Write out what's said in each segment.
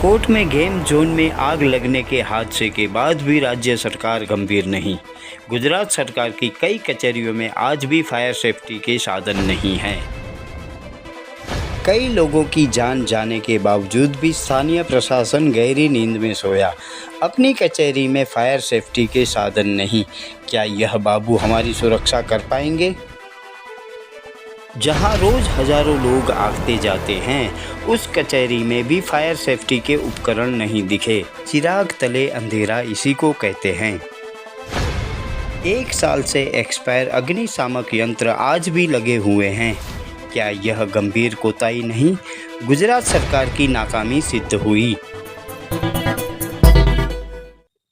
राजकोट में game zone में आग लगने के हादसे के बाद भी राज्य सरकार गंभीर नहीं। गुजरात सरकार की कई कचहरियों में आज भी फायर सेफ्टी के साधन नहीं हैं। कई लोगों की जान जाने के बावजूद भी स्थानीय प्रशासन गहरी नींद में सोया। अपनी कचहरी में फायर सेफ्टी के साधन नहीं, क्या यह बाबू हमारी सुरक्षा कर पाएंगे? जहां रोज़ हजारों लोग आते जाते हैं, उस कचहरी में भी फायर सेफ्टी के उपकरण नहीं दिखे। चिराग तले अंधेरा इसी को कहते हैं। 1 साल से एक्सपायर अग्निशामक यंत्र आज भी लगे हुए हैं। क्या यह गंभीर कोताही नहीं? गुजरात सरकार की नाकामी सिद्ध हुई।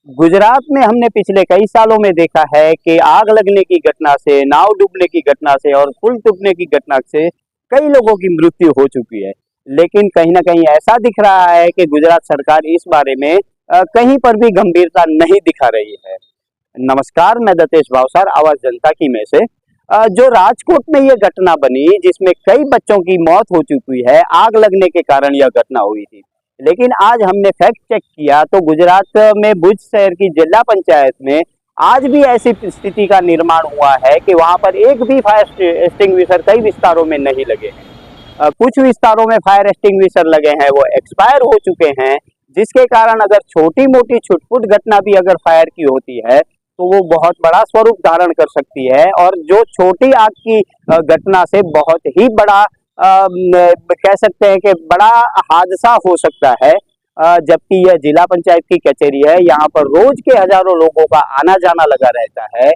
गुजरात में हमने पिछले कई सालों में देखा है कि आग लगने की घटना से, नाव डूबने की घटना से और पुल टूटने की घटना से कई लोगों की मृत्यु हो चुकी है। लेकिन कहीं ना कहीं ऐसा दिख रहा है कि गुजरात सरकार इस बारे में कहीं पर भी गंभीरता नहीं दिखा रही है। नमस्कार, मैं दतेश भावसार, आवाज जनता की में से। जो राजकोट में ये घटना बनी, जिसमें कई बच्चों की मौत हो चुकी है, आग लगने के कारण यह घटना हुई थी। लेकिन आज हमने फैक्ट चेक किया तो गुजरात में भुज शहर की जिला पंचायत में आज भी ऐसी स्थिति का निर्माण हुआ है कि वहां पर एक भी फायर एक्सटिंग्विशर कई विस्तारों में नहीं लगे हैं। कुछ विस्तारों में फायर एक्सटिंग्विशर लगे हैं, वो एक्सपायर हो चुके हैं, जिसके कारण अगर छोटी मोटी छुटपुट घटना भी अगर फायर की होती है तो वो बहुत बड़ा स्वरूप धारण कर सकती है और जो छोटी आग की घटना से बहुत ही बड़ा कह सकते हैं कि बड़ा हादसा हो सकता है। जबकि यह जिला पंचायत की कचहरी है, यहाँ पर रोज के हजारों लोगों का आना जाना लगा रहता है।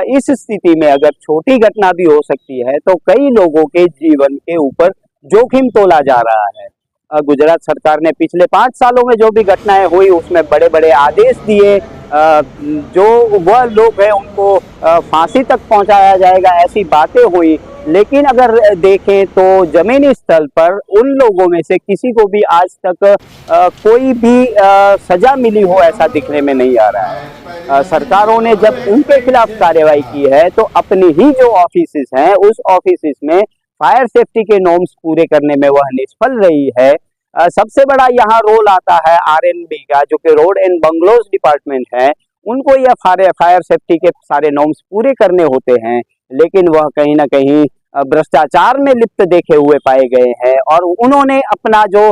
इस स्थिति में अगर छोटी घटना भी हो सकती है तो कई लोगों के जीवन के ऊपर जोखिम तोला जा रहा है। गुजरात सरकार ने पिछले 5 सालों में जो भी घटनाएं हुई उसमें बड़े बड़े आदेश दिए, जो वह लोग हैं उनको फांसी तक पहुंचाया जाएगा, ऐसी बातें हुई। लेकिन अगर देखें तो जमीनी स्थल पर उन लोगों में से किसी को भी आज तक कोई भी सजा मिली हो ऐसा दिखने में नहीं आ रहा है। सरकारों ने जब उनके खिलाफ कार्रवाई की है तो अपनी ही जो ऑफिसेस हैं उस ऑफिसेस में फायर सेफ्टी के नॉर्म्स पूरे करने में वह निष्फल रही है। सबसे बड़ा यहाँ रोल आता है RNB का, जो कि रोड एंड बंगलोज डिपार्टमेंट है। उनको यह फायर सेफ्टी के सारे नॉर्म्स पूरे करने होते हैं, लेकिन वह कहीं ना कहीं भ्रष्टाचार में लिप्त देखे हुए पाए गए हैं और उन्होंने अपना जो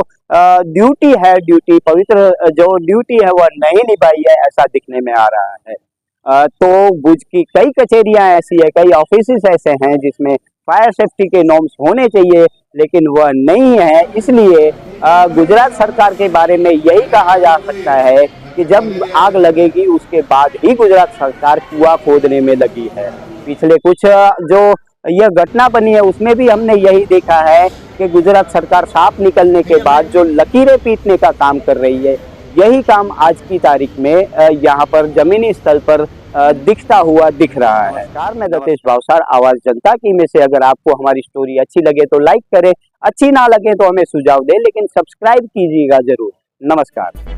पवित्र जो ड्यूटी है वह नहीं निभाई है, ऐसा दिखने में आ रहा है। तो भुज की कई कचहरियां ऐसी है, कई ऑफिसेस ऐसे हैं जिसमें फायर सेफ्टी के नॉर्म्स होने चाहिए, लेकिन वह नहीं है। इसलिए गुजरात सरकार के बारे में यही कहा जा सकता है कि जब आग लगेगी उसके बाद ही गुजरात सरकार कुआं खोदने में लगी है। पिछले कुछ जो यह घटना बनी है उसमें भी हमने यही देखा है कि गुजरात सरकार सांप निकलने के बाद जो लकीरें पीटने का काम कर रही है, यही काम आज की तारीख में यहाँ पर जमीनी स्थल पर दिखता हुआ दिख रहा है। नमस्कार, मैं दतेश भावसार, आवाज जनता की में से। अगर आपको हमारी स्टोरी अच्छी लगे तो लाइक करें, अच्छी ना लगे तो हमें सुझाव दें, लेकिन सब्सक्राइब कीजिएगा जरूर। नमस्कार।